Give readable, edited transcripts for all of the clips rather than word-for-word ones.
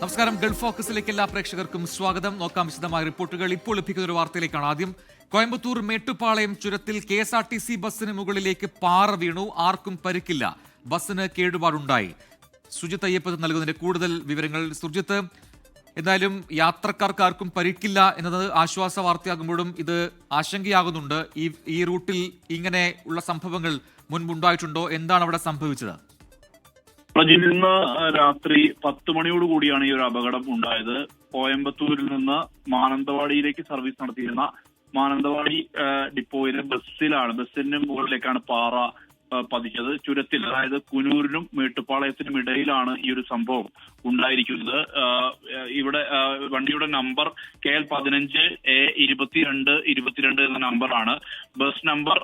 നമസ്കാരം. ഗൾഫ് ഫോക്കസിലേക്ക് എല്ലാ പ്രേക്ഷകർക്കും സ്വാഗതം. നോക്കാം വിശദമായ റിപ്പോർട്ടുകൾ. ഇപ്പോൾ ലഭിക്കുന്ന ഒരു വാർത്തയിലേക്കാണ്. ആദ്യം കോയമ്പത്തൂർ മേട്ടുപ്പാളയം ചുരത്തിൽ KSRTC ബസ്സിന് മുകളിലേക്ക് പാറ വീണു. ആർക്കും പരിക്കില്ല. ബസ്സിന് കേടുപാടുണ്ടായി. സുജിത്ത് അയ്യപ്പത്ത് നൽകുന്നതിന്റെ കൂടുതൽ വിവരങ്ങൾ. സുജിത്ത്, എന്തായാലും യാത്രക്കാർക്ക് ആർക്കും പരിക്കില്ല എന്നത് ആശ്വാസ വാർത്തയാകുമ്പോഴും ഇത് ആശങ്കയാകുന്നുണ്ട്. ഈ റൂട്ടിൽ ഇങ്ങനെ ഉള്ള സംഭവങ്ങൾ മുൻപുണ്ടായിട്ടുണ്ടോ? എന്താണ് അവിടെ സംഭവിച്ചത്? ഇന്ന് രാത്രി 10 മണിയോടുകൂടിയാണ് ഈ ഒരു അപകടം ഉണ്ടായത്. കോയമ്പത്തൂരിൽ നിന്ന് മാനന്തവാടിയിലേക്ക് സർവീസ് നടത്തിയിരുന്ന മാനന്തവാടി ഡിപ്പോയിലെ ബസ്സിന് മുകളിലേക്കാണ് പാറ പതിച്ചത്. ചുരത്തിൽ, അതായത് കുനൂരിനും മേട്ടുപ്പാളയത്തിനും ഇടയിലാണ് ഈ ഒരു സംഭവം ഉണ്ടായിരിക്കുന്നത്. ഇവിടെ വണ്ടിയുടെ നമ്പർ KL 15 A2222 എന്ന നമ്പറാണ്. ബസ് നമ്പർ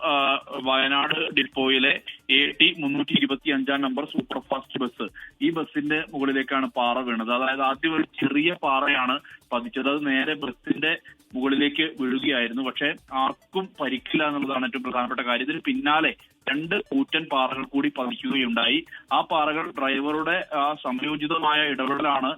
വയനാട് ഡിപ്പോയിലെ AT 325 number super fast bus. ഈ ബസ്സിന്റെ മുകളിലേക്കാണ് പാറ വീണത്. അതായത് ആദ്യം ഒരു ചെറിയ പാറയാണ് പതിച്ചത്. അത് നേരെ ബസ്സിന്റെ മുകളിലേക്ക് വീഴുകയായിരുന്നു. പക്ഷെ ആർക്കും പരിക്കില്ല എന്നുള്ളതാണ് ഏറ്റവും പ്രധാനപ്പെട്ട കാര്യം. ഇതിന് പിന്നാലെ 2 കൂറ്റൻ പാറകൾ കൂടി പതിക്കുകയുണ്ടായി. ആ പാറകൾ ഡ്രൈവറുടെ സംയോജിതമായ ഇടപെടലാണ്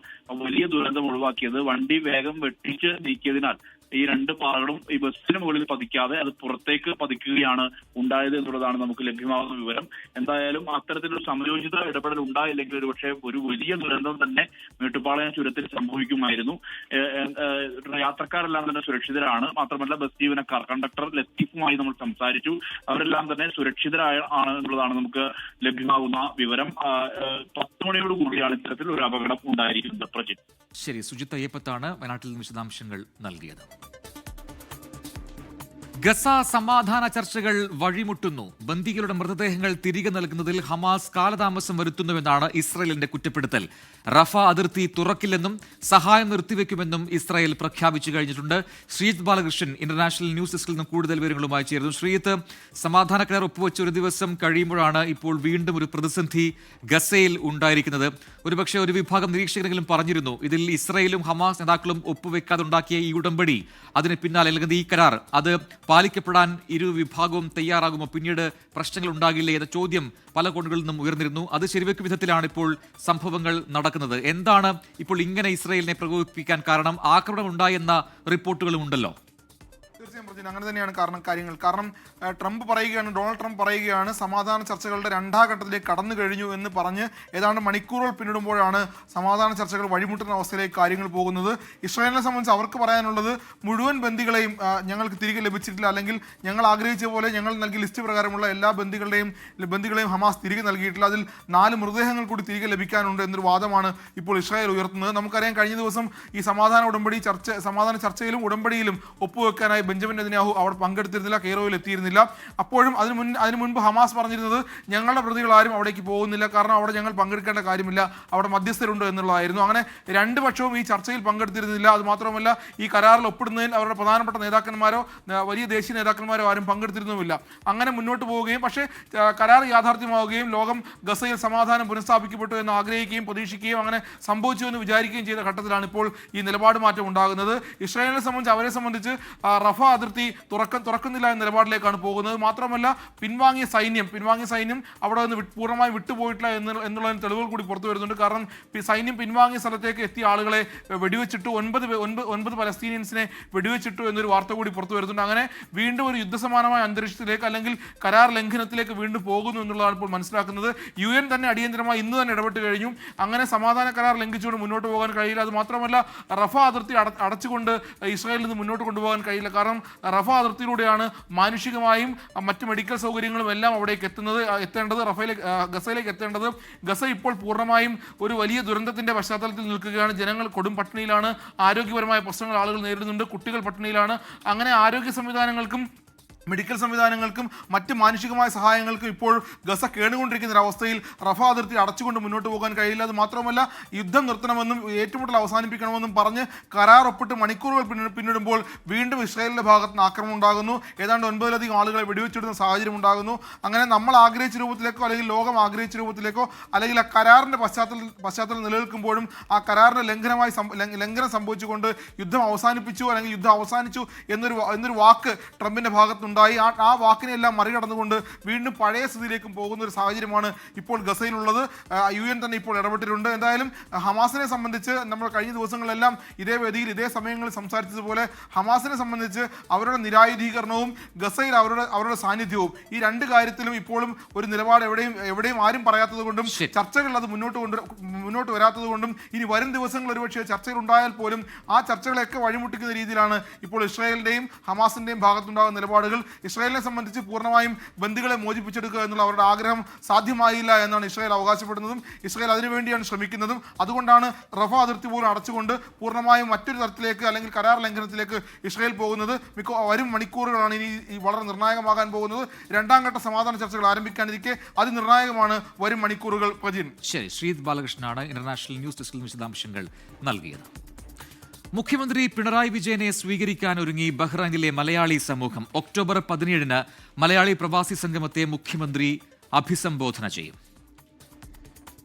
വലിയ ദുരന്തം ഒഴിവാക്കിയത്. വണ്ടി വേഗം വെട്ടിച്ച് നീക്കിയതിനാൽ ഈ 2 പാറകളും ഈ ബസ്സിന് മുകളിൽ പതിക്കാതെ അത് പുറത്തേക്ക് പതിക്കുകയാണ് ഉണ്ടായത് എന്നുള്ളതാണ് നമുക്ക് ലഭ്യമാകുന്ന വിവരം. എന്തായാലും അത്തരത്തിലൊരു സംയോജിത ഇടപെടൽ ഉണ്ടായില്ലെങ്കിൽ ഒരുപക്ഷെ ഒരു വലിയ ദുരന്തം തന്നെ മേട്ടുപ്പാളയം ചുരത്തിൽ സംഭവിക്കുമായിരുന്നു. യാത്രക്കാരെല്ലാം തന്നെ സുരക്ഷിതരാണ്. മാത്രമല്ല ബസ് ജീവനക്കാർ, കണ്ടക്ടർ ലത്തീഫുമായി നമ്മൾ സംസാരിച്ചു. അവരെല്ലാം തന്നെ സുരക്ഷിതരാണ് എന്നുള്ളതാണ് നമുക്ക് ലഭ്യമാകുന്ന വിവരം. 10 മണിയോടുകൂടിയാണ് ഇത്തരത്തിൽ ഒരു അപകടം ഉണ്ടായിരിക്കുന്നത്. പ്രജിത്ത്. ശരി, സുജിത്ത് അയ്യപ്പത്താണ് വയനാട്ടിൽ നിന്ന് വിശദാംശങ്ങൾ നൽകിയത്. ഗസ സമാധാന ചർച്ചകൾ വഴിമുട്ടുന്നു. ബന്ദികളുടെ മൃതദേഹങ്ങൾ തിരികെ നൽകുന്നതിൽ ഹമാസ് കാലതാമസം വരുത്തുന്നുവെന്നാണ് ഇസ്രായേലിന്റെ കുറ്റപ്പെടുത്തൽ. റഫ അതിർത്തി തുറക്കില്ലെന്നും സഹായം നിർത്തിവെക്കുമെന്നും ഇസ്രായേൽ പ്രഖ്യാപിച്ചു കഴിഞ്ഞിട്ടുണ്ട്. ശ്രീജിത്ത് ബാലകൃഷ്ണൻ ഇന്റർനാഷണൽ ന്യൂസ് ഡെസ്കിൽ നിന്ന് കൂടുതൽ വിവരങ്ങളുമായി ചേരുന്നു. ശ്രീജിത്ത്, സമാധാന കരാർ ഒപ്പുവെച്ച് ഒരു ദിവസം കഴിയുമ്പോഴാണ് ഇപ്പോൾ വീണ്ടും ഒരു പ്രതിസന്ധി ഗസയിൽ ഉണ്ടായിരിക്കുന്നത്. ഒരുപക്ഷെ ഒരു വിഭാഗം നിരീക്ഷകരെങ്കിലും പറഞ്ഞിരുന്നു ഇതിൽ ഇസ്രായേലും ഹമാസ് നേതാക്കളും ഒപ്പുവെക്കാതെ ഉണ്ടാക്കിയ ഈ ഉടമ്പടി, അതിന് പിന്നാലെ അല്ലെങ്കിൽ ഈ കരാർ, അത് പാലിക്കപ്പെടാൻ ഇരു വിഭാഗവും തയ്യാറാകുമോ? പിന്നീട് പ്രശ്നങ്ങൾ ഉണ്ടാകില്ലേ എന്ന ചോദ്യം പല കോണുകളിൽ നിന്നും ഉയർന്നിരുന്നു. അത് ശരിവെക്കും വിധത്തിലാണ് ഇപ്പോൾ സംഭവങ്ങൾ നടക്കുന്നത്. എന്താണ് ഇപ്പോൾ ഇങ്ങനെ ഇസ്രായേലിനെ പ്രകോപിപ്പിക്കാൻ കാരണം? ആക്രമണം ഉണ്ടായെന്ന റിപ്പോർട്ടുകളും ഉണ്ടല്ലോ. തീർച്ചയായും അങ്ങനെ തന്നെയാണ് കാരണം ഡൊണാൾഡ് ട്രംപ് പറയുകയാണ് സമാധാന ചർച്ചകളുടെ 2ാം ഘട്ടത്തിലേക്ക് കടന്നു കഴിഞ്ഞു എന്ന് പറഞ്ഞ് ഏതാണ്ട് മണിക്കൂറുകൾ പിന്നിടുമ്പോഴാണ് സമാധാന ചർച്ചകൾ വഴിമുട്ടുന്ന അവസ്ഥയിലേക്ക് കാര്യങ്ങൾ പോകുന്നത്. ഇസ്രായേലിനെ സംബന്ധിച്ച് അവർക്ക് പറയാനുള്ളത് മുഴുവൻ ബന്ദികളെയും ഞങ്ങൾക്ക് തിരികെ ലഭിച്ചിട്ടില്ല, അല്ലെങ്കിൽ ഞങ്ങൾ ആഗ്രഹിച്ച പോലെ ഞങ്ങൾ നൽകിയ ലിസ്റ്റ് പ്രകാരമുള്ള എല്ലാ ബന്ദികളെയും ഹമാസ് തിരികെ നൽകിയിട്ടില്ല. അതിൽ 4 മൃതദേഹങ്ങൾ കൂടി തിരികെ ലഭിക്കാനുണ്ട് എന്നൊരു വാദമാണ് ഇപ്പോൾ ഇസ്രായേൽ ഉയർത്തുന്നത്. നമുക്കറിയാം, കഴിഞ്ഞ ദിവസം ഈ സമാധാന ചർച്ചയിലും ഉടമ്പടിയിലും ഒപ്പുവെക്കാനായി ബെഞ്ചമിൻ നെതന്യാഹു അവിടെ പങ്കെടുത്തിരുന്നില്ല, കെയ്റോയിൽ എത്തിയിരുന്നില്ല. അപ്പോഴും അതിനു മുൻപ് ഹമാസ് പറഞ്ഞിരുന്നത് ഞങ്ങളുടെ പ്രതികൾ ആരും അവിടേക്ക് പോകുന്നില്ല, കാരണം അവിടെ ഞങ്ങൾ പങ്കെടുക്കേണ്ട കാര്യമില്ല, അവിടെ മധ്യസ്ഥരുണ്ട് എന്നുള്ളതായിരുന്നു. അങ്ങനെ 2 പക്ഷവും ഈ ചർച്ചയിൽ പങ്കെടുത്തിരുന്നില്ല. അതുമാത്രമല്ല, ഈ കരാറിൽ ഒപ്പിടുന്നതിൽ അവരുടെ പ്രധാനപ്പെട്ട നേതാക്കന്മാരോ വലിയ ദേശീയ നേതാക്കന്മാരോ ആരും പങ്കെടുത്തിരുന്നുമില്ല. അങ്ങനെ മുന്നോട്ട് പോവുകയും പക്ഷേ കരാർ യാഥാർത്ഥ്യമാവുകയും ലോകം ഗസയിൽ സമാധാനം പുനഃസ്ഥാപിക്കപ്പെട്ടു എന്ന് ആഗ്രഹിക്കുകയും പ്രതീക്ഷിക്കുകയും അങ്ങനെ സംഭവിച്ചു എന്ന് വിചാരിക്കുകയും ചെയ്ത ഘട്ടത്തിലാണ് ഇപ്പോൾ ഈ നിലപാട് മാറ്റം ഉണ്ടാകുന്നത്. ഇസ്രായേലിനെ സംബന്ധിച്ച് അവരെ സംബന്ധിച്ച് റഫ അതിർത്തി തുറക്കുന്നില്ല എന്ന നിലപാടിലേക്കാണ് പോകുന്നത്. മാത്രമല്ല, പിൻവാങ്ങിയ സൈന്യം അവിടെ നിന്ന് പൂർണ്ണമായി വിട്ടുപോയിട്ടില്ല എന്നുള്ളതിന് തെളിവുകൾ കൂടി പുറത്തു വരുന്നുണ്ട്. കാരണം സൈന്യം പിൻവാങ്ങിയ സ്ഥലത്തേക്ക് എത്തിയ ആളുകളെ വെടിവെച്ചിട്ടു, 9 പലസ്തീനിയൻസിനെ വെടിവെച്ചിട്ടു എന്നൊരു വാർത്ത കൂടി പുറത്തു വരുന്നുണ്ട്. അങ്ങനെ വീണ്ടും ഒരു യുദ്ധസമാനമായ അന്തരീക്ഷത്തിലേക്ക് അല്ലെങ്കിൽ കരാർ ലംഘനത്തിലേക്ക് വീണ്ടും പോകുന്നു എന്നുള്ളതാണ് ഇപ്പോൾ മനസ്സിലാക്കുന്നത്. UN തന്നെ അടിയന്തരമായി ഇന്ന് തന്നെ ഇടപെട്ട് കഴിഞ്ഞു. അങ്ങനെ സമാധാന കരാർ ലംഘിച്ചുകൊണ്ട് മുന്നോട്ട് പോകാൻ കഴിയില്ല. അത് മാത്രമല്ല, റഫ അതിർത്തി അടച്ചുകൊണ്ട് ഇസ്രായേലിൽ നിന്ന് മുന്നോട്ട് കൊണ്ടുപോകാൻ കഴിയില്ല. കാരണം റഫ അതിർത്തിയിലൂടെയാണ് മാനുഷികമായും മറ്റ് മെഡിക്കൽ സൗകര്യങ്ങളും എല്ലാം അവിടേക്ക് എത്തേണ്ടത്, ഗസയിലേക്ക് എത്തേണ്ടത്. ഗസ ഇപ്പോൾ പൂർണ്ണമായും ഒരു വലിയ ദുരന്തത്തിന്റെ പശ്ചാത്തലത്തിൽ നിൽക്കുകയാണ്. ജനങ്ങൾ കൊടും പട്ടിണിയിലാണ്, ആരോഗ്യപരമായ പ്രശ്നങ്ങൾ ആളുകൾ നേരിടുന്നുണ്ട്, കുട്ടികൾ പട്ടിണിയിലാണ്. അങ്ങനെ ആരോഗ്യ സംവിധാനങ്ങൾക്കും മെഡിക്കൽ സംവിധാനങ്ങൾക്കും മറ്റ് മാനുഷികമായ സഹായങ്ങൾക്കും ഇപ്പോൾ ഗസ കേടുകൊണ്ടിരിക്കുന്ന ഒരവസ്ഥയിൽ റഫ അതിർത്തി അടച്ചുകൊണ്ട് മുന്നോട്ട് പോകാൻ കഴിയില്ല. അത് മാത്രമല്ല, യുദ്ധം നിർത്തണമെന്നും ഏറ്റുമുട്ടൽ അവസാനിപ്പിക്കണമെന്നും പറഞ്ഞ് കരാർ ഒപ്പിട്ട് മണിക്കൂറുകൾ പിന്നിടുമ്പോൾ വീണ്ടും ഇസ്രായേലിന്റെ ഭാഗത്ത് നിന്ന് ആക്രമണം ഉണ്ടാകുന്നു. ഏതാണ്ട് 9ലധികം ആളുകളെ വെടിവെച്ചിടുന്ന സാഹചര്യം ഉണ്ടാകുന്നു. അങ്ങനെ നമ്മൾ ആഗ്രഹിച്ച രൂപത്തിലേക്കോ അല്ലെങ്കിൽ ലോകം ആഗ്രഹിച്ച രൂപത്തിലേക്കോ അല്ലെങ്കിൽ ആ കരാറിന്റെ പശ്ചാത്തലം നിലനിൽക്കുമ്പോഴും ആ കരാറിന്റെ ലംഘനം സംഭവിച്ചുകൊണ്ട് യുദ്ധം അവസാനിപ്പിച്ചു അല്ലെങ്കിൽ യുദ്ധം അവസാനിച്ചു എന്നൊരു വാക്ക് ട്രംപിന്റെ ഭാഗത്തുണ്ട്. ഉണ്ടായി. ആ വാക്കിനെല്ലാം മറികടന്നുകൊണ്ട് വീണ്ടും പഴയ സ്ഥിതിയിലേക്കും പോകുന്ന ഒരു സാഹചര്യമാണ് ഇപ്പോൾ ഗസയിലുള്ളത്. UN തന്നെ ഇപ്പോൾ ഇടപെട്ടിട്ടുണ്ട്. എന്തായാലും ഹമാസിനെ സംബന്ധിച്ച് നമ്മൾ കഴിഞ്ഞ ദിവസങ്ങളിലെല്ലാം ഇതേ വേദിയിൽ ഇതേ സമയങ്ങളിൽ സംസാരിച്ചതുപോലെ ഹമാസിനെ സംബന്ധിച്ച് അവരുടെ നിരായുധീകരണവും ഗസയിൽ അവരുടെ സാന്നിധ്യവും ഈ രണ്ട് കാര്യത്തിലും ഇപ്പോഴും ഒരു നിലപാട് എവിടെയും ആരും പറയാത്തത് കൊണ്ടും ചർച്ചകൾ അത് മുന്നോട്ട് വരാത്തത് കൊണ്ടും ഇനി വരും ദിവസങ്ങൾ ഒരുപക്ഷെ ചർച്ചകൾ ഉണ്ടായാൽ പോലും ആ ചർച്ചകളെയൊക്കെ വഴിമുട്ടിക്കുന്ന രീതിയിലാണ് ഇപ്പോൾ ഇസ്രായേലിന്റെയും ഹമാസിന്റെയും ഭാഗത്തുണ്ടാകുന്ന നിലപാടുകൾ. ഇസ്രായേലിനെ സംബന്ധിച്ച് പൂർണ്ണമായും ബന്ദികളെ മോചിപ്പിച്ചെടുക്കുക എന്നുള്ള അവരുടെ ആഗ്രഹം സാധ്യമായില്ല എന്നാണ് ഇസ്രായേൽ അവകാശപ്പെടുന്നതും ഇസ്രായേൽ അതിനുവേണ്ടിയാണ് ശ്രമിക്കുന്നതും. അതുകൊണ്ടാണ് റഫ അതിർത്തി പോലും അടച്ചുകൊണ്ട് പൂർണ്ണമായും മറ്റൊരു തരത്തിലേക്ക് അല്ലെങ്കിൽ കരാർ ലംഘനത്തിലേക്ക് ഇസ്രായേൽ പോകുന്നത്. വരും മണിക്കൂറുകളാണ് ഇനി വളരെ നിർണായകമാകാൻ പോകുന്നത്. രണ്ടാം ഘട്ട സമാധാന ചർച്ചകൾ ആരംഭിക്കാനിരിക്കെ അതിനിർണായകമാണ് വരും മണിക്കൂറുകൾ. പ്രജിൻ, ശരി. ശ്രീത് ബാലകൃഷ്ണനാണ് ഇന്റർനാഷണൽ ന്യൂസ് ഡെസ്കിൽ വിശദാംശങ്ങൾ നൽകിയത്. മുഖ്യമന്ത്രി പിണറായി വിജയനെ സ്വീകരിക്കാൻ ഒരുങ്ങി ബഹ്റൈനിലെ മലയാളി സമൂഹം. ഒക്ടോബർ 17 മലയാളി പ്രവാസി സംഗമത്തെ മുഖ്യമന്ത്രി അഭിസംബോധന ചെയ്യും.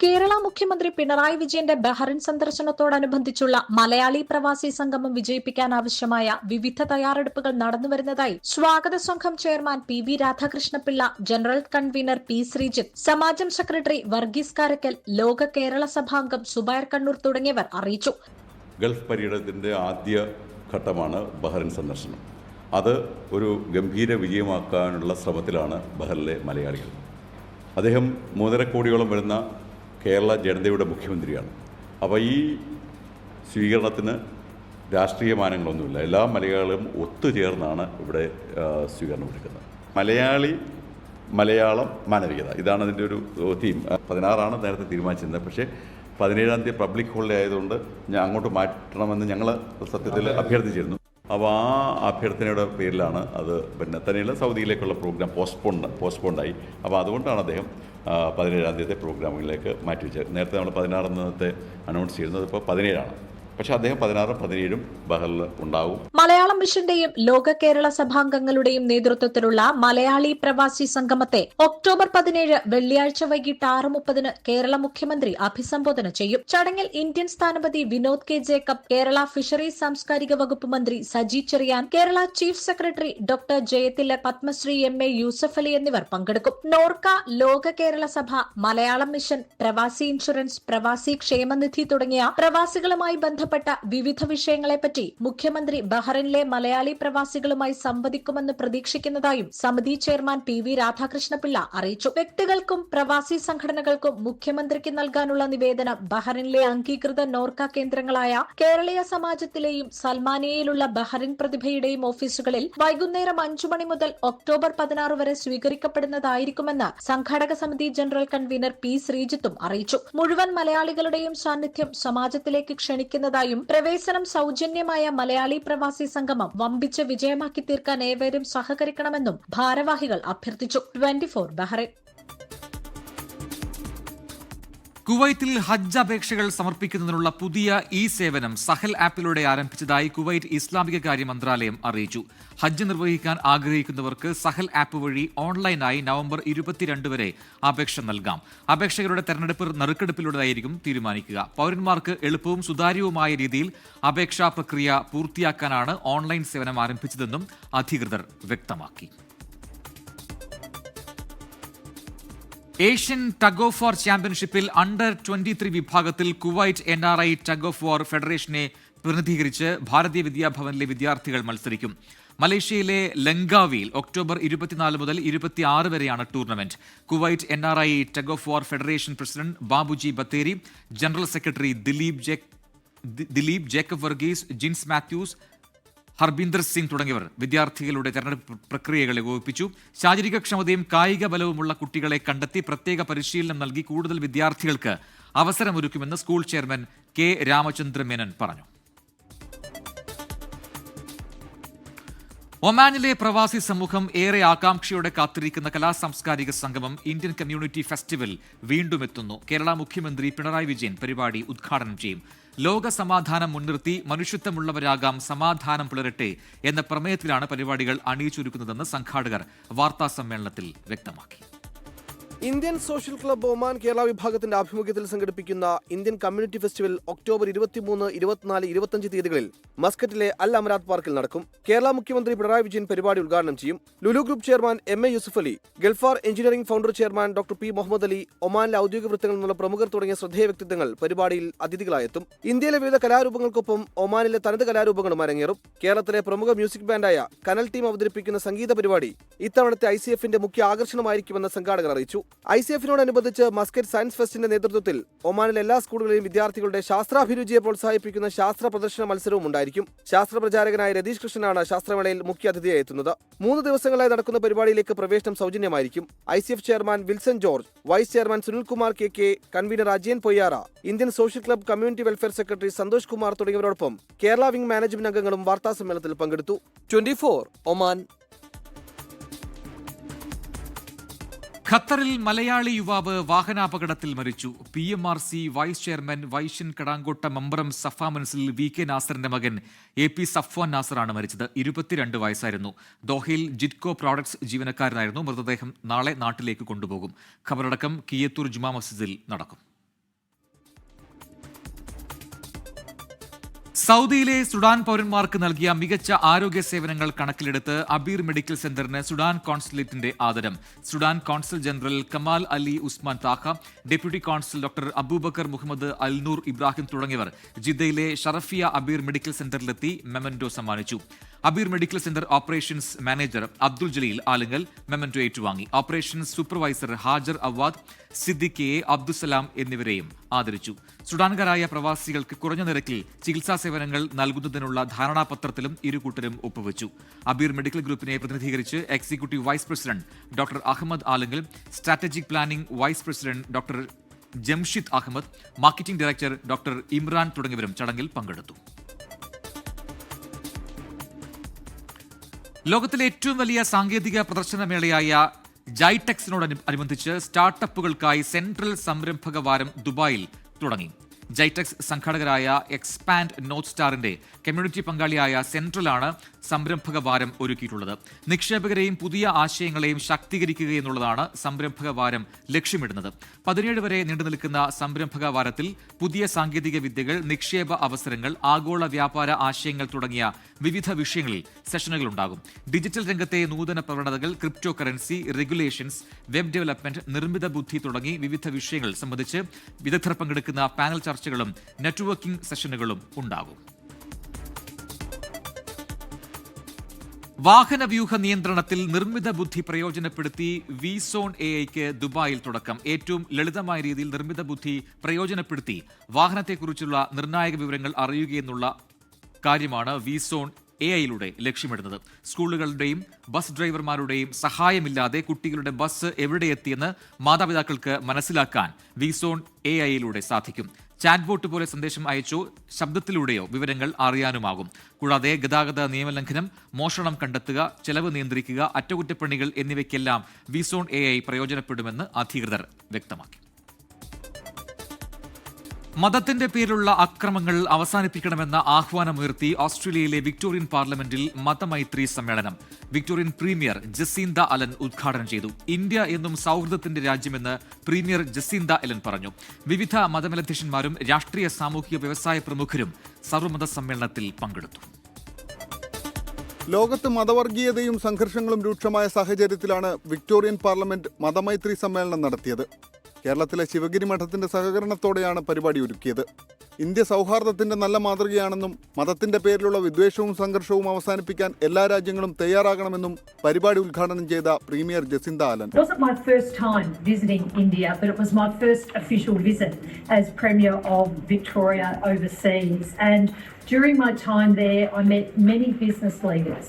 കേരള മുഖ്യമന്ത്രി പിണറായി വിജയന്റെ ബഹ്റിൻ സന്ദർശനത്തോടനുബന്ധിച്ചുള്ള മലയാളി പ്രവാസി സംഗമം വിജയിപ്പിക്കാനാവശ്യമായ വിവിധ തയ്യാറെടുപ്പുകൾ നടന്നുവരുന്നതായി സ്വാഗത സംഘം chairman PV Radhakrishnapillai, general convener P Sreejith, സമാജം സെക്രട്ടറി വർഗീസ് കാരക്കൽ, ലോക കേരള സഭാംഗം സുബൈർ കണ്ണൂർ തുടങ്ങിയവർ അറിയിച്ചു. ഗൾഫ് പര്യടനത്തിൻ്റെ ആദ്യ ഘട്ടമാണ് ബഹ്റിൻ സന്ദർശനം. അത് ഒരു ഗംഭീര വിജയമാക്കാനുള്ള ശ്രമത്തിലാണ് ബഹ്റിനിലെ മലയാളികൾ. അദ്ദേഹം 3.5 കോടിയോളം വരുന്ന കേരള ജനതയുടെ മുഖ്യമന്ത്രിയാണ്. അപ്പോൾ ഈ സ്വീകരണത്തിന് രാഷ്ട്രീയ മാനങ്ങളൊന്നുമില്ല. എല്ലാ മലയാളികളും ഒത്തുചേർന്നാണ് ഇവിടെ സ്വീകരണം എടുക്കുന്നത്. മലയാളം മാനവികത, ഇതാണ് അതിൻ്റെ ഒരു തീം. 16 നേരത്തെ തീരുമാനിച്ചിരുന്നത്. പക്ഷേ 17 പബ്ലിക് ഹോളിഡേ ആയതുകൊണ്ട് ഞാൻ അങ്ങോട്ട് മാറ്റണമെന്ന് ഞങ്ങൾ സത്യത്തിൽ അഭ്യർത്ഥിച്ചിരുന്നു. അപ്പോൾ ആ അഭ്യർത്ഥനയുടെ പേരിലാണ് അത് തന്നെയുള്ള സൗദിയിലേക്കുള്ള പ്രോഗ്രാം പോസ്റ്റ്പോണ്ടായി. അപ്പോൾ അതുകൊണ്ടാണ് അദ്ദേഹം 17 പ്രോഗ്രാമുകളിലേക്ക് മാറ്റിവെച്ചത്. നേരത്തെ നമ്മൾ 16 അനൗൺസ് ചെയ്യുന്നത്, ഇപ്പോൾ 17. പക്ഷേ അദ്ദേഹം 16, 17 ബഹറിൽ ഉണ്ടാവും. മലയാളം മിഷന്റെയും ലോക കേരള സഭാംഗങ്ങളുടെയും നേതൃത്വത്തിലുള്ള മലയാളി പ്രവാസി സംഗമത്തെ ഒക്ടോബർ 17 വെള്ളിയാഴ്ച വൈകിട്ട് 6:30 കേരള മുഖ്യമന്ത്രി അഭിസംബോധന ചെയ്യും. ചടങ്ങിൽ ഇന്ത്യൻ സ്ഥാനപതി വിനോദ് K ജേക്കബ്, കേരള ഫിഷറീസ് സാംസ്കാരിക വകുപ്പ് മന്ത്രി Saji Cherian, Kerala chief secretary doctor Jayathilak, Padmashri MA Yusuff Ali എന്നിവർ പങ്കെടുക്കും. നോർക്ക, ലോക കേരള സഭ, മലയാളം മിഷൻ, പ്രവാസി ഇൻഷുറൻസ്, പ്രവാസി ക്ഷേമനിധി തുടങ്ങിയ പ്രവാസികളുമായി ബന്ധപ്പെട്ട വിവിധ വിഷയങ്ങളെപ്പറ്റി മുഖ്യമന്ത്രി ബഹ്റിനിലെ മലയാളി പ്രവാസികളുമായി സംവദിക്കുമെന്ന് പ്രതീക്ഷിക്കുന്നതായും സമിതി ചെയർമാൻ PV രാധാകൃഷ്ണപിള്ള അറിയിച്ചു. വ്യക്തികൾക്കും പ്രവാസി സംഘടനകൾക്കും മുഖ്യമന്ത്രിക്ക് നൽകാനുള്ള നിവേദനം ബഹ്റിനിലെ അംഗീകൃത നോർക്ക കേന്ദ്രങ്ങളായ കേരളീയ സമാജത്തിലെയും സൽമാനിയയിലുള്ള ബഹ്റിൻ പ്രതിഭയുടെയും ഓഫീസുകളിൽ വൈകുന്നേരം 5 മണി മുതൽ ഒക്ടോബർ 16 വരെ സ്വീകരിക്കപ്പെടുന്നതായിരിക്കുമെന്ന് സംഘാടക സമിതി ജനറൽ കൺവീനർ P ശ്രീജിത്തും അറിയിച്ചു. മുഴുവൻ മലയാളികളുടെയും സാന്നിധ്യം സമാജത്തിലേക്ക് ക്ഷണിക്കുന്നതായും പ്രവേശനം സൗജന്യമായ മലയാളി പ്രവാസി സംഗമം വമ്പിച്ച വിജയമാക്കി തീർക്കാൻ ഏവരും സഹകരിക്കണമെന്നും ഭാരവാഹികൾ അഭ്യർത്ഥിച്ചു. 24 ബഹ്റൈൻ. കുവൈത്തിൽ ഹജ്ജ് അപേക്ഷകൾ സമർപ്പിക്കുന്നതിനുള്ള പുതിയ സേവനം സഹൽ ആപ്പിലൂടെ ആരംഭിച്ചതായി കുവൈറ്റ് ഇസ്ലാമിക കാര്യ മന്ത്രാലയം അറിയിച്ചു. ഹജ്ജ് നിർവഹിക്കാൻ ആഗ്രഹിക്കുന്നവർക്ക് സഹൽ ആപ്പ് വഴി ഓൺലൈനായി നവംബർ 22 വരെ അപേക്ഷ നൽകാം. അപേക്ഷകരുടെ തെരഞ്ഞെടുപ്പ് നറുക്കെടുപ്പിലൂടെയായിരിക്കും തീരുമാനിക്കുക. പൗരന്മാർക്ക് എളുപ്പവും സുതാര്യവുമായ രീതിയിൽ അപേക്ഷാ പ്രക്രിയ പൂർത്തിയാക്കാനാണ് ഓൺലൈൻ സേവനം ആരംഭിച്ചതെന്നും അധികൃതർ വ്യക്തമാക്കി. ഏഷ്യൻ ടഗ് ഓഫ് വാർ ചാമ്പ്യൻഷിപ്പിൽ അണ്ടർ 23 വിഭാഗത്തിൽ Kuwait NRI tug of war ഫെഡറേഷനെ പ്രതിനിധീകരിച്ച് ഭാരതീയ വിദ്യാഭവനിലെ വിദ്യാർത്ഥികൾ മത്സരിക്കും. മലേഷ്യയിലെ ലങ്കാവിയിൽ ഒക്ടോബർ 24 മുതൽ 26 വരെയാണ് tournament. Kuwait NRI tug of war federation president Babuji Bathery, general secretary Dileep Jacob Varghese, Jins Mathews, Harbinder Singh തുടങ്ങിയവർ വിദ്യാർത്ഥികളുടെ തെരഞ്ഞെടുപ്പ് പ്രക്രിയകൾ ഏകോപിപ്പിച്ചു. ശാരീരികക്ഷമതയും കായിക ബലവുമുള്ള കുട്ടികളെ കണ്ടെത്തി പ്രത്യേക പരിശീലനം നൽകി കൂടുതൽ വിദ്യാർത്ഥികൾക്ക് അവസരമൊരുക്കുമെന്ന് school chairman K Ramachandra Menon പറഞ്ഞു. ഒമാനിലെ പ്രവാസി സമൂഹം ഏറെ ആകാംക്ഷയോടെ കാത്തിരിക്കുന്ന കലാസാംസ്കാരിക സംഗമം ഇന്ത്യൻ കമ്മ്യൂണിറ്റി ഫെസ്റ്റിവൽ വീണ്ടും എത്തുന്നു. കേരള മുഖ്യമന്ത്രി പിണറായി വിജയൻ പരിപാടി ഉദ്ഘാടനം ചെയ്യും. ലോക സമാധാനം മുൻനിർത്തി മനുഷ്യത്വമുള്ളവരാകാം, സമാധാനം പുലരട്ടെ എന്ന പ്രമേയത്തിലാണ് പരിപാടികൾ അണിയിച്ചൊരുക്കുന്നതെന്ന് സംഘാടകർ വാർത്താ സമ്മേളനത്തിൽ വ്യക്തമാക്കി. Indian social club Oman Kerala വിഭാഗത്തിന്റെ ആഭിമുഖ്യത്തിൽ സംഘടിപ്പിക്കുന്ന ഇന്ത്യൻ കമ്മ്യൂണിറ്റി ഫെസ്റ്റിവൽ ഒക്ടോബർ 23, 24, 25 തീയതികളിൽ മസ്കറ്റിലെ അൽ അമരാത്ത് പാർക്കിൽ നടക്കും. കേരള മുഖ്യമന്ത്രി പിണറായി വിജയൻ പരിപാടി ഉദ്ഘാടനം ചെയ്യും. Lulu group chairman MA Yusuf Ali, Galfar engineering founder chairman doctor P Muhammed Ali, ഒമാനിലെ ഔദ്യോഗിക വൃത്തങ്ങളിൽ നിന്നുള്ള പ്രമുഖർ തുടങ്ങിയ ശ്രദ്ധേയ വ്യക്തിത്വങ്ങൾ പരിപാടിയിൽ അതിഥികളായെത്തും. ഇന്ത്യയിലെ വിവിധ കലാരൂപങ്ങൾക്കൊപ്പം ഒമാനിലെ തനത് കലാരൂപങ്ങളും അരങ്ങേറും. കേരളത്തിലെ പ്രമുഖ മ്യൂസിക് ബാൻഡായ കനൽ ടീം അവതരിപ്പിക്കുന്ന സംഗീത പരിപാടി ഇത്തവണത്തെ ICFന്റെ മുഖ്യ ആകർഷണമായിരിക്കുമെന്ന് സംഘാടകർ അറിയിച്ചു. ICFനോടനുബന്ധിച്ച് മസ്കറ്റ് സയൻസ് ഫെസ്റ്റിന്റെ നേതൃത്വത്തിൽ ഒമാനിലെ എല്ലാ സ്കൂളുകളിലെയും വിദ്യാർത്ഥികളുടെ ശാസ്ത്രാഭിരുചിയെ പ്രോത്സാഹിപ്പിക്കുന്ന ശാസ്ത്ര പ്രദർശന മത്സരവും ഉണ്ടായിരിക്കും. ശാസ്ത്ര പ്രചാരകനായ രതീഷ് കൃഷ്ണനാണ് ശാസ്ത്രമേളയിൽ മുഖ്യ അതിഥിയായി എത്തുന്നത്. 3 ദിവസങ്ങളായി നടക്കുന്ന പരിപാടിയിലേക്ക് പ്രവേശനം സൗജന്യമായിരിക്കും. ICF chairman Wilson George, vice chairman Sunilkumar KK, കൺവീനർ Ajayan Poyyara, Indian social club community welfare secretary Santhosh Kumar തുടങ്ങിയവരോടൊപ്പം കേരള വിംഗ് മാനേജ്മെന്റ് അംഗങ്ങളും വാർത്താസമ്മേളനത്തിൽ പങ്കെടുത്തു. 24 ഒമാൻ. ഖത്തറിൽ മലയാളി യുവാവ് വാഹനാപകടത്തിൽ മരിച്ചു. PMRC വൈസ് ചെയർമാൻ വൈഷ്യൻ കടാങ്കോട്ട മമ്പറം സഫ മൻസിൽ VK നാസറിന്റെ മകൻ AP സഫ്വാൻ നാസറാണ് മരിച്ചത്. 22 വയസ്സായിരുന്നു. ദോഹയിൽ ജിറ്റ്കോ പ്രോഡക്ട്സ് ജീവനക്കാരനായിരുന്നു. മൃതദേഹം നാളെ നാട്ടിലേക്ക് കൊണ്ടുപോകും. ഖബറടക്കം കിയത്തൂർ ജുമാ മസ്ജിദിൽ നടക്കും. സൗദിയിലെ സുഡാൻ പൗരന്മാർക്ക് നൽകിയ മികച്ച ആരോഗ്യ സേവനങ്ങൾ കണക്കിലെടുത്ത് അബീർ മെഡിക്കൽ സെന്ററിന് സുഡാൻ കോൺസുലേറ്റിന്റെ ആദരം. Sudan consul general Kamal Ali Usman Taha, deputy consul doctor Abubakar Muhammad Alnoor Ibrahim തുടങ്ങിയവർ ജിദ്ദയിലെ ഷറഫിയ അബീർ മെഡിക്കൽ സെന്ററിലെത്തി മെമന്റോ സമ്മാനിച്ചു. Abeer medical centre operations manager Abdul Jaleel Alungal memento ഏറ്റുവാങ്ങി. Operations supervisor Hajar Awad, Siddique A, Abdussalam എന്നിവരെയും ആദരിച്ചു. സുഡാൻകാരായ പ്രവാസികൾക്ക് കുറഞ്ഞ നിരക്കിൽ ചികിത്സാ സേവനങ്ങൾ നൽകുന്നതിനുള്ള ധാരണാപത്രത്തിലും ഇരുകൂട്ടരും ഒപ്പുവച്ചു. അബീർ മെഡിക്കൽ ഗ്രൂപ്പിനെ പ്രതിനിധീകരിച്ച് executive vice president doctor Ahmed Alungal, strategic planning vice president doctor Jamshid Ahmed, marketing director doctor Imran തുടങ്ങിയവരും ചടങ്ങിൽ പങ്കെടുത്തു. ലോകത്തിലെ ഏറ്റവും വലിയ സാങ്കേതിക പ്രദർശനമേളയായ ജൈടെക്സിനോടനുബന്ധിച്ച് സ്റ്റാർട്ടപ്പുകൾക്കായി സെൻട്രൽ സംരംഭക വാരം ദുബായിൽ തുടങ്ങി. ജൈടെക്സ് സംഘാടകരായ എക്സ്പാൻഡ് നോർത്ത് സ്റ്റാറിന്റെ കമ്മ്യൂണിറ്റി പങ്കാളിയായ സെൻട്രലാണ് സംരംഭക വാരം ഒരുക്കിയിട്ടുള്ളത്. നിക്ഷേപകരെയും പുതിയ ആശയങ്ങളെയും ശാക്തീകരിക്കുക എന്നുള്ളതാണ് സംരംഭക വാരം ലക്ഷ്യമിടുന്നത്. 17 വരെ നീണ്ടുനിൽക്കുന്ന സംരംഭക വാരത്തിൽ പുതിയ സാങ്കേതിക വിദ്യകൾ, നിക്ഷേപ അവസരങ്ങൾ, ആഗോള വ്യാപാര ആശയങ്ങൾ തുടങ്ങിയ വിവിധ വിഷയങ്ങളിൽ സെഷനുകൾ ഉണ്ടാകും. ഡിജിറ്റൽ രംഗത്തെ നൂതന പ്രവണതകൾ, crypto currency, regulations, web development, നിർമ്മിത ബുദ്ധി തുടങ്ങി വിവിധ വിഷയങ്ങൾ സംബന്ധിച്ച് വിദഗ്ധർ പങ്കെടുക്കുന്ന പാനൽ ചർച്ചകളും നെറ്റ്വർക്കിംഗ് സെഷനുകളും ഉണ്ടാകും. വാഹനവ്യൂഹ നിയന്ത്രണത്തിൽ നിർമ്മിത ബുദ്ധി പ്രയോജനപ്പെടുത്തി വിസോൺ AI ദുബായിൽ തുടക്കം. ഏറ്റവും ലളിതമായ രീതിയിൽ നിർമ്മിത ബുദ്ധി പ്രയോജനപ്പെടുത്തി വാഹനത്തെക്കുറിച്ചുള്ള നിർണായക വിവരങ്ങൾ അറിയുകയെന്നുള്ള കാര്യമാണ് വിസോൺ AI ലക്ഷ്യമിടുന്നത്. സ്കൂളുകളുടെയും ബസ് ഡ്രൈവർമാരുടെയും സഹായമില്ലാതെ കുട്ടികളുടെ ബസ് എവിടെ എത്തിയെന്ന് മാതാപിതാക്കൾക്ക് മനസ്സിലാക്കാൻ വിസോൺ AI സാധിക്കും. ചാറ്റ് ബോട്ട് പോലെ സന്ദേശം അയച്ചോ ശബ്ദത്തിലൂടെയോ വിവരങ്ങൾ അറിയാനുമാകും. കൂടാതെ ഗതാഗത നിയമലംഘനം, മോഷണം കണ്ടെത്തുക, ചെലവ് നിയന്ത്രിക്കുക, അറ്റകുറ്റപ്പണികൾ എന്നിവയ്ക്കെല്ലാം വിസോൺ AI പ്രയോജനപ്പെടുമെന്ന് അധികൃതർ വ്യക്തമാക്കി. മതത്തിന്റെ പേരിലുള്ള അക്രമങ്ങൾ അവസാനിപ്പിക്കണമെന്ന ആഹ്വാനമുയർത്തി ഓസ്ട്രേലിയയിലെ വിക്ടോറിയൻ പാർലമെന്റിൽ മതമൈത്രി സമ്മേളനം. വിക്ടോറിയൻ പ്രീമിയർ ജസീന്ത അലൻ ഉദ്ഘാടനം ചെയ്തു. ഇന്ത്യ എന്നും സൗഹൃദത്തിന്റെ രാജ്യമെന്ന് പ്രീമിയർ ജസീന്ത അലൻ പറഞ്ഞു. വിവിധ മതമേലധ്യക്ഷന്മാരും രാഷ്ട്രീയ, സാമൂഹിക, വ്യവസായ പ്രമുഖരും സർവ്വമത സമ്മേളനത്തിൽ പങ്കെടുത്തു. ലോകത്ത് മതവർഗീയതയും സംഘർഷങ്ങളും രൂക്ഷമായ സാഹചര്യത്തിലാണ് വിക്ടോറിയൻ പാർലമെന്റ് മതമൈത്രി സമ്മേളനം നടത്തിയത്. കേരളത്തിലെ ശിവഗിരി മഠത്തിന്റെ സഹകരണത്തോടെയാണ് പരിപാടി ഒരുക്കിയത്. ഇന്ത്യ സൗഹാർദ്ദത്തിന്റെ നല്ല മാതൃകയാണെന്നും മതത്തിന്റെ പേരിലുള്ള വിദ്വേഷവും സംഘർഷവും അവസാനിപ്പിക്കാൻ എല്ലാ രാജ്യങ്ങളും തയ്യാറാകണമെന്നും പരിപാടി ഉദ്ഘാടനം ചെയ്ത premier Jacinda Allan. It wasn't my first time visiting India, but it was my first official visit as Premier of Victoria overseas. And during my time there, I met many business leaders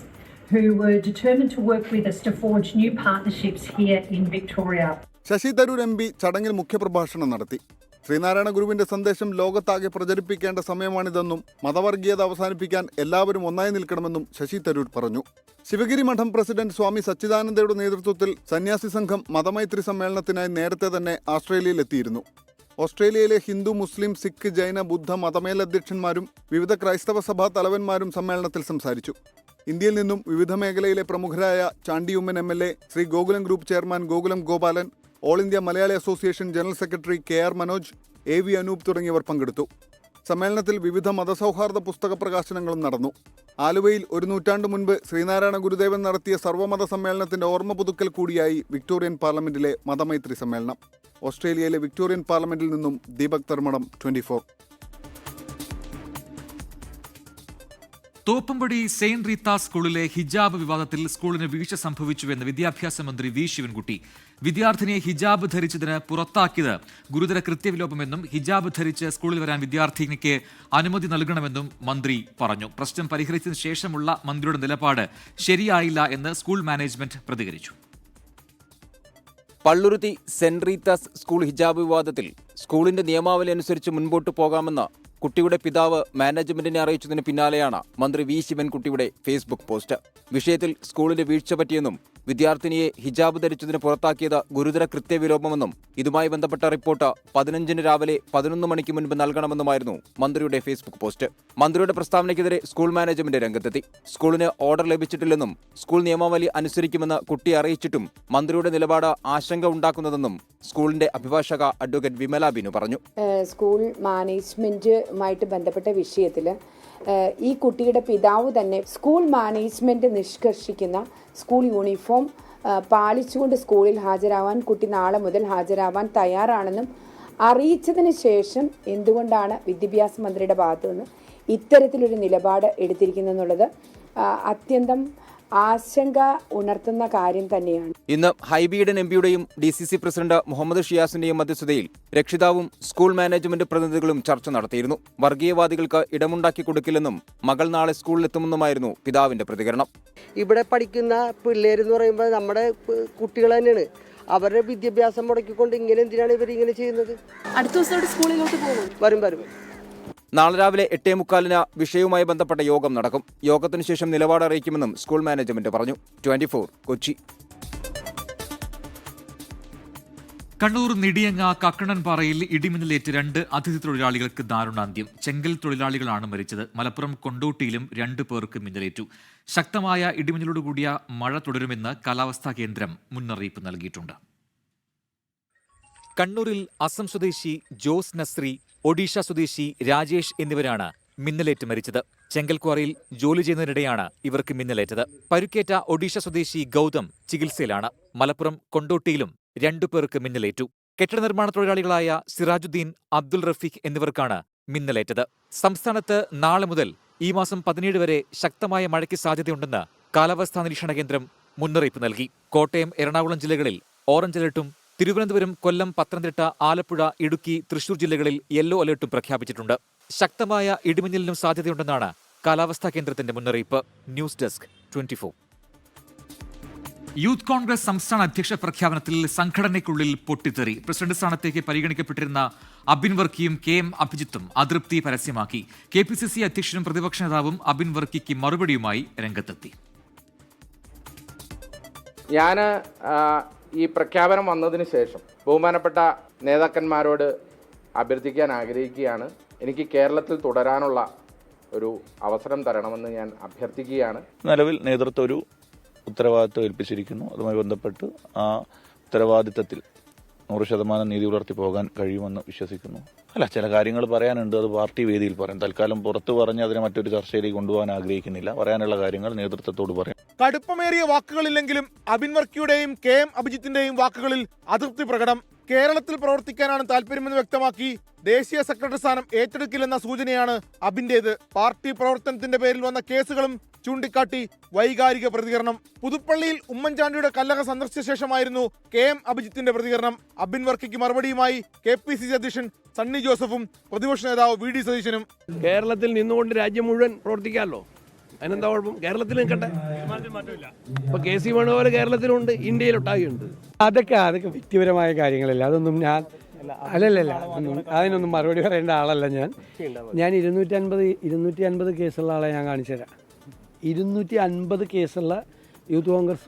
who were determined to work with us to forge new partnerships here in Victoria. Shashi Tharoor MP ചടങ്ങിൽ മുഖ്യപ്രഭാഷണം നടത്തി. ശ്രീനാരായണ ഗുരുവിന്റെ സന്ദേശം ലോകത്താകെ പ്രചരിപ്പിക്കേണ്ട സമയമാണിതെന്നും മതവർഗീയത അവസാനിപ്പിക്കാൻ എല്ലാവരും ഒന്നായി നിൽക്കണമെന്നും ശശി തരൂർ പറഞ്ഞു. ശിവഗിരി മഠം പ്രസിഡന്റ് സ്വാമി സച്ചിദാനന്ദയുടെ നേതൃത്വത്തിൽ സന്യാസി സംഘം മതമൈത്രി സമ്മേളനത്തിനായി നേരത്തെ തന്നെ ഓസ്ട്രേലിയയിൽ എത്തിയിരുന്നു. ഓസ്ട്രേലിയയിലെ ഹിന്ദു, മുസ്ലിം, സിഖ്, ജൈന, ബുദ്ധ മതമേലധ്യക്ഷന്മാരും വിവിധ ക്രൈസ്തവ സഭാ തലവന്മാരും സമ്മേളനത്തിൽ സംസാരിച്ചു. ഇന്ത്യയിൽ നിന്നും വിവിധ മേഖലയിലെ പ്രമുഖരായ Chandy Oommen MLA, Shri Gokulam group chairman Gokulam Gopalan, all India Malayali association general secretary KR Manoj, AV Anoop തുടങ്ങിയവർ പങ്കെടുത്തു. സമ്മേളനത്തിൽ വിവിധ മതസൗഹാർദ്ദ പുസ്തക പ്രകാശനങ്ങളും നടന്നു. ആലുവയിൽ ഒരു നൂറ്റാണ്ട് മുൻപ് ശ്രീനാരായണ ഗുരുദേവൻ നടത്തിയ സർവ്വമത സമ്മേളനത്തിന്റെ ഓർമ്മ പുതുക്കൽ കൂടിയായി വിക്ടോറിയൻ പാർലമെന്റിലെ മതമൈത്രി സമ്മേളനം. ഓസ്ട്രേലിയയിലെ വിക്ടോറിയൻ പാർലമെന്റിൽ നിന്നും ദീപക് തർമടം, 24. തോപ്പുംപടി സെയിന്റ് റീത്ത സ്കൂളിലെ ഹിജാബ് വിവാദത്തിൽ സ്കൂളിന് വീഴ്ച സംഭവിച്ചുവെന്ന് വിദ്യാഭ്യാസ മന്ത്രി വി ശിവൻകുട്ടി. വിദ്യാർത്ഥിനിയെ ഹിജാബ് ധരിച്ചതിന് പുറത്താക്കിയത് ഗുരുതര കൃത്യവിലോപമെന്നും ഹിജാബ് ധരിച്ച് സ്കൂളിൽ വരാൻ വിദ്യാർത്ഥിനിക്ക് അനുമതി നൽകണമെന്നും മന്ത്രി പറഞ്ഞു. പ്രശ്നം പരിഹരിച്ചതിന് ശേഷമുള്ള മന്ത്രിയുടെ നിലപാട് ശരിയായില്ല എന്ന് സ്കൂൾ മാനേജ്മെന്റ് പ്രതികരിച്ചു. പള്ളുരുത്തി സെന്റ് റീത്താസ് സ്കൂൾ ഹിജാബ് വിവാദത്തിൽ സ്കൂളിന്റെ നിയമാവലി അനുസരിച്ച് മുൻപോട്ട് പോകാമെന്ന് കുട്ടിയുടെ പിതാവ് മാനേജ്മെന്റിനെ അറിയിച്ചതിന് പിന്നാലെയാണ് മന്ത്രി വി ശിവൻകുട്ടിയുടെ ഫേസ്ബുക്ക് പോസ്റ്റ്. വിഷയത്തിൽ സ്കൂളിന്റെ വീഴ്ച പറ്റിയെന്നും വിദ്യാർത്ഥിനിയെ ഹിജാബ് ധരിച്ചതിന് പുറത്താക്കിയത് ഗുരുതര കൃത്യവിലോപമെന്നും ഇതുമായി ബന്ധപ്പെട്ട റിപ്പോർട്ട് 15-ന് രാവിലെ 11 മണിക്ക് മുൻപ് നൽകണമെന്നുമായിരുന്നു മന്ത്രിയുടെ ഫേസ്ബുക്ക് പോസ്റ്റ്. മന്ത്രിയുടെ പ്രസ്താവനയ്ക്കെതിരെ സ്കൂൾ മാനേജ്മെന്റ് രംഗത്തെത്തി. സ്കൂളിന് ഓർഡർ ലഭിച്ചിട്ടില്ലെന്നും സ്കൂൾ നിയമാവലി അനുസരിക്കുമെന്ന് കുട്ടി അറിയിച്ചിട്ടും മന്ത്രിയുടെ നിലപാട് ആശങ്ക ഉണ്ടാക്കുന്നതെന്നും സ്കൂളിന്റെ അഭിഭാഷക അഡ്വക്കേറ്റ് വിമല ബിനു പറഞ്ഞു. സ്കൂൾ മാനേജ്മെന്റുമായിട്ട് ബന്ധപ്പെട്ട വിഷയത്തിൽ ഈ കുട്ടിയുടെ പിതാവ് തന്നെ സ്കൂൾ മാനേജ്മെന്റ് നിഷ്കർഷിക്കുന്ന സ്കൂൾ യൂണിഫോം പാലിച്ചുകൊണ്ട് സ്കൂളിൽ ഹാജരാവാൻ കുട്ടി നാളെ മുതൽ ഹാജരാവാൻ തയ്യാറാണെന്നും അറിയിച്ചതിന് ശേഷം എന്തുകൊണ്ടാണ് വിദ്യാഭ്യാസ മന്ത്രിയുടെ ഭാഗത്തു നിന്ന് ഇത്തരത്തിലൊരു നിലപാട് എടുത്തിരിക്കുന്നതെന്നുള്ളത് അത്യന്തം ആശങ്ക ഉണർത്തുന്ന കാര്യം തന്നെയാണ്. ഇന്ന് ഹൈബിയുടെ എംപിയുടെയും DCC പ്രസിഡന്റ് മുഹമ്മദ് ഷിയാസിന്റെയും മധ്യസ്ഥതയിൽ രക്ഷിതാവും സ്കൂൾ മാനേജ്മെന്റ് പ്രതിനിധികളും ചർച്ച നടത്തിയിരുന്നു. വർഗീയവാദികൾക്ക് ഇടമുണ്ടാക്കി കൊടുക്കില്ലെന്നും മകൾ നാളെ സ്കൂളിലെത്തുമെന്നുമായിരുന്നു പിതാവിന്റെ പ്രതികരണം. ഇവിടെ പഠിക്കുന്ന പിള്ളേരെന്ന് പറയുമ്പോൾ നമ്മുടെ കുട്ടികൾ തന്നെയാണ്. അവരുടെ വിദ്യാഭ്യാസം മുടക്കിക്കൊണ്ട് ഇങ്ങനെ എന്തിനാണ് ഇവർ ഇങ്ങനെ ചെയ്യുന്നത്? അടുത്ത ദിവസം സ്കൂളിലോട്ട് പോകും. വരും. നാളെ രാവിലെ 8:45 വിഷയവുമായി ബന്ധപ്പെട്ട യോഗം നടക്കും. യോഗത്തിനു ശേഷം നിലപാട് അറിയിക്കുമെന്നും സ്കൂൾ മാനേജ്മെന്റ് പറഞ്ഞു. 24 കൊച്ചി. കണ്ണൂർ നിടിയങ്ങ കക്കണൻപാറയിൽ ഇടിമിന്നലേറ്റ് 2 അതിഥി തൊഴിലാളികൾക്ക് ദാരുണാന്ത്യം. ചെങ്കൽ തൊഴിലാളികളാണ് മരിച്ചത്. മലപ്പുറം കൊണ്ടോട്ടിയിലും 2 പേർക്ക് മിന്നലേറ്റു. ശക്തമായ ഇടിമിന്നലോടുകൂടിയ മഴ തുടരുമെന്ന് കാലാവസ്ഥാ കേന്ദ്രം മുന്നറിയിപ്പ് നൽകിയിട്ടുണ്ട്. കണ്ണൂരിൽ അസം സ്വദേശി ജോസ് നസ്രി, ഒഡീഷ സ്വദേശി രാജേഷ് എന്നിവരാണ് മിന്നലേറ്റ് മരിച്ചത്. ചെങ്കൽക്വാറിയിൽ ജോലി ചെയ്യുന്നതിനിടെയാണ് ഇവർക്ക് മിന്നലേറ്റത്. പരുക്കേറ്റ ഒഡീഷ സ്വദേശി ഗൗതം ചികിത്സയിലാണ്. മലപ്പുറം കൊണ്ടോട്ടിയിലും 2 പേർക്ക് മിന്നലേറ്റു. കെട്ടിട നിർമ്മാണ തൊഴിലാളികളായ സിറാജുദ്ദീൻ, അബ്ദുൾ റഫീഖ് എന്നിവർക്കാണ് മിന്നലേറ്റത്. സംസ്ഥാനത്ത് നാളെ മുതൽ ഈ മാസം 17 വരെ ശക്തമായ മഴയ്ക്ക് സാധ്യതയുണ്ടെന്ന് കാലാവസ്ഥാ നിരീക്ഷണ കേന്ദ്രം മുന്നറിയിപ്പ് നൽകി. കോട്ടയം, എറണാകുളം ജില്ലകളിൽ ഓറഞ്ച് അലർട്ടും തിരുവനന്തപുരം, കൊല്ലം, പത്തനംതിട്ട, ആലപ്പുഴ, ഇടുക്കി, തൃശൂർ ജില്ലകളിൽ യെല്ലോ അലർട്ടും പ്രഖ്യാപിച്ചിട്ടുണ്ട്. ശക്തമായ ഇടിമിന്നലിനും സാധ്യതയുണ്ടെന്നാണ് കാലാവസ്ഥാ കേന്ദ്രത്തിന്റെ മുന്നറിയിപ്പ്. News desk 24. യൂത്ത് കോൺഗ്രസ് സംസ്ഥാന അധ്യക്ഷ പ്രഖ്യാപനത്തിൽ സംഘടനയ്ക്കുള്ളിൽ പൊട്ടിത്തെറി. പ്രസിഡന്റ് സ്ഥാനത്തേക്ക് പരിഗണിക്കപ്പെട്ടിരുന്ന അബിൻ വർക്കിയും KM അഭിജിത്തും അതൃപ്തി പരസ്യമാക്കി. KPCC അധ്യക്ഷനും പ്രതിപക്ഷ നേതാവും അബിൻ വർക്കിക്ക് മറുപടിയുമായി രംഗത്തെത്തി. ഈ പ്രഖ്യാപനം വന്നതിന് ശേഷം ബഹുമാനപ്പെട്ട നേതാക്കന്മാരോട് അഭ്യർത്ഥിക്കാൻ ആഗ്രഹിക്കുകയാണ്. എനിക്ക് കേരളത്തിൽ തുടരാനുള്ള ഒരു അവസരം തരണമെന്ന് ഞാൻ അഭ്യർത്ഥിക്കുകയാണ്. നിലവിൽ നേതൃത്വം ഒരു ഉത്തരവാദിത്വം ഏൽപ്പിച്ചിരിക്കുന്നു. അതുമായി ബന്ധപ്പെട്ട് ആ ഉത്തരവാദിത്തത്തിൽ 100% നീതി പുലർത്തി പോകാൻ കഴിയുമെന്ന് വിശ്വസിക്കുന്നു. ചില കാര്യങ്ങൾ പറയാനുണ്ട്, അത് പാർട്ടി വേദിയിൽ പറയാം. തൽക്കാലം പുറത്ത് പറഞ്ഞ് അതിനെ മറ്റൊരു ചർച്ചയിലേക്ക് കൊണ്ടുപോകാൻ ആഗ്രഹിക്കുന്നില്ല. പറയാനുള്ള കാര്യങ്ങൾ നേതൃത്വത്തോട് പറയാം. കടുപ്പമേറിയ വാക്കുകളില്ലെങ്കിലും അബിൻ വർക്കിയുടെയും KM അഭിജിത്തിന്റെയും വാക്കുകളിൽ അതൃപ്തി പ്രകടം. കേരളത്തിൽ പ്രവർത്തിക്കാനാണ് താല്പര്യമെന്ന് വ്യക്തമാക്കി ദേശീയ സെക്രട്ടറി സ്ഥാനം ഏറ്റെടുക്കില്ലെന്ന സൂചനയാണ് അബിന്റേത്. പാർട്ടി പ്രവർത്തനത്തിന്റെ പേരിൽ വന്ന കേസുകളും ചൂണ്ടിക്കാട്ടി വൈകാരിക പ്രതികരണം. പുതുപ്പള്ളിയിൽ ഉമ്മൻചാണ്ടിയുടെ കല്ലറ സന്ദർശിച്ച ശേഷമായിരുന്നു KM അഭിജിത്തിന്റെ പ്രതികരണം. അബിൻ വർക്കിക്ക് മറുപടിയുമായി KPCC അധ്യക്ഷൻ സണ്ണി ജോസഫും പ്രതിപക്ഷ നേതാവ് VD സതീശനും. കേരളത്തിൽ നിന്നുകൊണ്ട് രാജ്യം മുഴുവൻ പ്രവർത്തിക്കാമല്ലോ, അതിനെന്താ കുഴപ്പം? കേരളത്തിൽ നിൽക്കട്ടെ. ഇപ്പൊ KC വേണുപോലെ കേരളത്തിലുണ്ട്, ഇന്ത്യയിലൊട്ടാകുണ്ട്. അതൊക്കെ വ്യക്തിപരമായ കാര്യങ്ങളല്ല. അതൊന്നും ഞാൻ അല്ലല്ല അതിനൊന്നും മറുപടി പറയേണ്ട ആളല്ല ഞാൻ. 250 കേസുള്ള ആളെ ഞാൻ കാണിച്ചു തരാം. 250 കേസുള്ള യൂത്ത് കോൺഗ്രസ്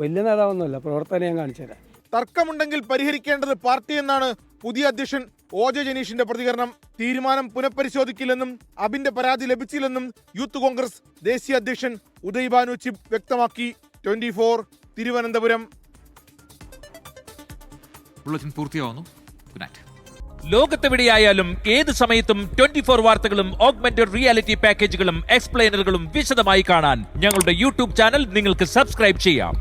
വലിയ നേതാവൊന്നുമല്ല, പ്രവർത്തനം ഞാൻ കാണിച്ചു തരാം. തർക്കമുണ്ടെങ്കിൽ പരിഹരിക്കേണ്ടത് പാർട്ടി എന്നാണ് പുതിയ അധ്യക്ഷൻ OJ ജനീഷിന്റെ പ്രതികരണം. തീരുമാനം പുനഃപരിശോധിക്കില്ലെന്നും അബിന്റെ പരാതി ലഭിച്ചില്ലെന്നും യൂത്ത് കോൺഗ്രസ് ദേശീയ അധ്യക്ഷൻ ഉദയ് ഭാനു ചിബ് വ്യക്തമാക്കി. 24 തിരുവനന്തപുരം. ബുള്ളറ്റിൻ പൂർത്തിയാവുന്നു. Good night. ലോകത്തെവിടെയായാലും ഏത് സമയത്തും 24 വാർത്തകളും ഓഗ്മെന്റഡ് റിയാലിറ്റി പാക്കേജുകളും എക്സ്പ്ലെയിനറുകളും വിശദമായി കാണാൻ ഞങ്ങളുടെ യൂട്യൂബ് ചാനൽ നിങ്ങൾക്ക് സബ്സ്ക്രൈബ് ചെയ്യാം.